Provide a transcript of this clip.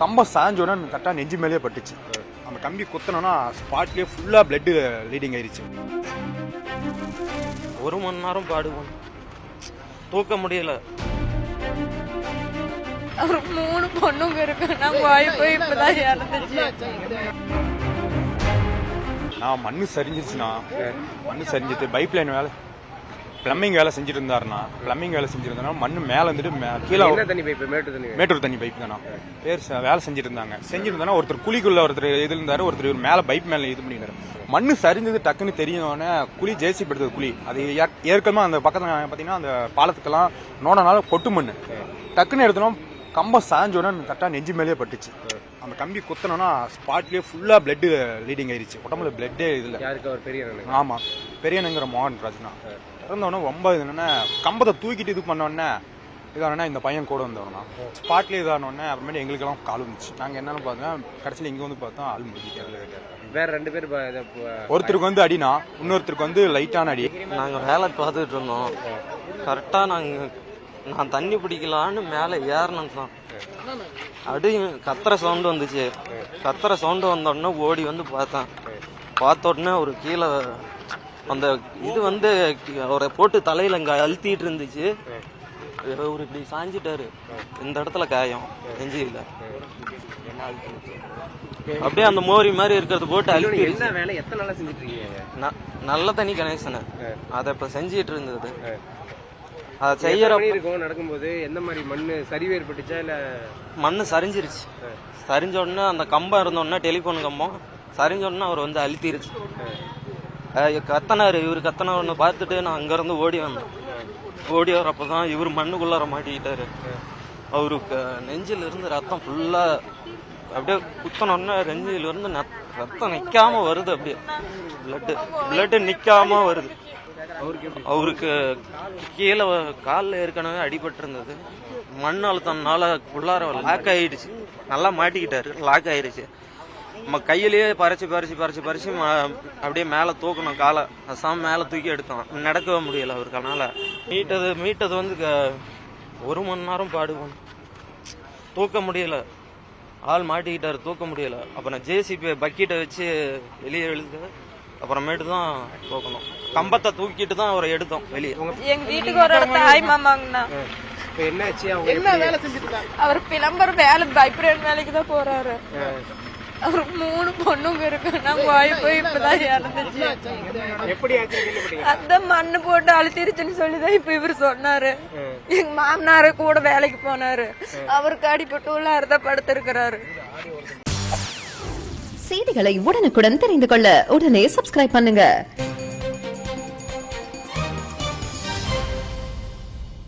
கம்பம் சாஞ்சோன்னா கரெக்டாக நெஞ்சு மேலேயே பட்டுச்சு. அந்த கம்பி குத்தணும்னா ஸ்பாட்லேயே ஃபுல்லாக பிளட்டு லீடிங் ஆயிடுச்சு. 1 மணி நேரம் பாடுவோம், தூக்க முடியல. அவருக்கு 3 பொண்ணுங்க இருக்கு. நாங்க வாய்ப்பு இப்பதான் இறந்துச்சு. நான் மண்ணு சரிஞ்சிருச்சுண்ணா, மண்ணு சரிஞ்சிட்டு பைப் லைன் வேலை பிளம்பிங் வேலை செஞ்சுட்டு இருந்தாருண்ணா. பிளம்பிங் வேலை செஞ்சுருந்தா மண்ணு மேலே வந்துட்டு கீழே மேட்டூர் தண்ணி பைப் தானா பேர் வேலை செஞ்சுட்டு இருந்தாங்க. செஞ்சுருந்தானா ஒருத்தர் குழிக்குள்ள ஒருத்தர் இது இருந்தாரு, ஒருத்தர் மேலே பைப் மேலே இது பண்ணிருந்தாரு. மண்ணு சரிஞ்சது டக்குன்னு தெரிஞ்சோடனே குழி ஜேசிபி எடுத்தது குழி அது ஏற்கனவே அந்த பக்கத்தில் பார்த்தீங்கன்னா அந்த பாலத்துக்கெல்லாம் நோடனால கொட்டு மண்ணு டக்குன்னு எடுத்தோம். கம்பம் சாஞ்சோன்னா கரெக்டாக நெஞ்சு மேலேயே பட்டுச்சு. அந்த கம்பி குத்தணும்னா ஸ்பாட்லேயே ஃபுல்லாக பிளட்டு லீடிங் ஆயிடுச்சு. உடம்புல பிளட்டே இதில். ஆமாம், பெரியனுங்கிற மோகன் ராஜ்னா இறந்தவொடனே ரொம்ப இதுன்னா கம்பத்தை தூக்கிட்டு இது பண்ணோடனே இதானா இந்த பையன் கூட வந்தவனா ஸ்பாட்லேயே இதானோடனே அப்புறமேட்டு எங்களுக்கெல்லாம் கால் வந்துச்சு. நாங்கள் என்னன்னு பார்த்தோம், கடைசியில் இங்கே வந்து பார்த்தோம் ஆள் முடிக்கிட்டு வேற 2 பேர் ஒருத்தருக்கு வந்து அடினா, இன்னொருத்தருக்கு வந்து லைட்டான அடி. நாங்கள் வேலை பார்த்துட்டு இருந்தோம். கரெக்டாக நான் தண்ணி பிடிக்கலான்னு மேலே ஏறினோம் தான். அடி கத்துற சவுண்டு வந்துச்சு. கத்துற சவுண்டு வந்தோடனே ஓடி வந்து பார்த்தேன். பார்த்த உடனே ஒரு கீழே அந்த இது வந்து அவரை போட்டு தலையில இங்க அழுத்திட்டு இருந்துச்சு. ஒரு இப்படி சாஞ்சிட்டாரு. இந்த இடத்துல காயம் நெஞ்சில. அப்படியே அந்த மோரி மாதிரி இருக்கிறது போட்டு அழுத்தி. நல்ல தண்ணி கணேசன் அதை இப்ப செஞ்சிட்டு இருந்தது. அதை செய்யற நடக்கும்போது எந்த மாதிரி மண்ணு சரிவு ஏற்பட்டுச்சா இல்ல மண்ணு சரிஞ்சிருச்சு. சரிஞ்ச உடனே அந்த கம்பம் இருந்தோடனே டெலிபோன் கம்பம் சரிஞ்ச உடனே அவர் வந்து அழுத்திருச்சு. கத்தனாரு. இவர் கத்தனார்னு பார்த்துட்டு நான் அங்கிருந்து ஓடி வந்தேன். ஓடி வரப்பதான் இவர் மண்ணுக்குள்ளார மாட்டிக்கிட்டாரு. அவருக்கு நெஞ்சில இருந்து ரத்தம் ஃபுல்லா அப்படியே குத்தனோடனே நெஞ்சில இருந்து ரத்தம் நிக்காம வருது. அப்படியே பிளட்டு நிக்காம வருது. அவருக்கு கீழே காலில் ஏற்கனவே அடிபட்டு இருந்தது. மண் அழுத்தம்னால உள்ளார லாக் ஆயிடுச்சு. நல்லா மாட்டிக்கிட்டாரு. லாக் ஆயிடுச்சு. நம்ம கையிலேயே பறிச்சு அப்படியே மேலே தூக்கணும். காலை அசாம மேலே தூக்கி எடுத்தோம். நடக்கவே முடியல அவருக்கனால. மீட்டது வந்து 1 மணி நேரம் பாடுவோம், தூக்க முடியல. ஆள் மாட்டிக்கிட்டாரு, தூக்க முடியல. அப்புறம் ஜேசிபி பக்கெட்டை வச்சு வெளியே எழுது. அப்புறமேட்டு தான் தூக்கணும். கம்பத்தை தூக்கிட்டு தான் அவரை எடுத்தோம் வெளியே. எங்க வீட்டுக்கு ஒரு தாய் மாமாங்கண்ணா. என்னாச்சு? அவர் பிளம்பர் வேலை பைப்ரேட் வேலைக்கு தான் போறாரு. அவருக்கு 3 பொண்ணுங்க இருக்கு. நாங்க வாய்ப்பு இப்பதான் இறந்துச்சு. அந்த மண்ணு போட்டு அழுத்திருச்சுன்னு சொல்லிதான் இப்ப இவரு சொன்னாரு. எங்க மாமனாரு கூட வேலைக்கு போனாரு. அவருக்கு அடிபட்டு உள்ள படுத்திருக்கிறாரு. செய்திகளை உடனுக்குடன் தெரிந்து கொள்ள உடனே சப்ஸ்கிரைப் பண்ணுங்க.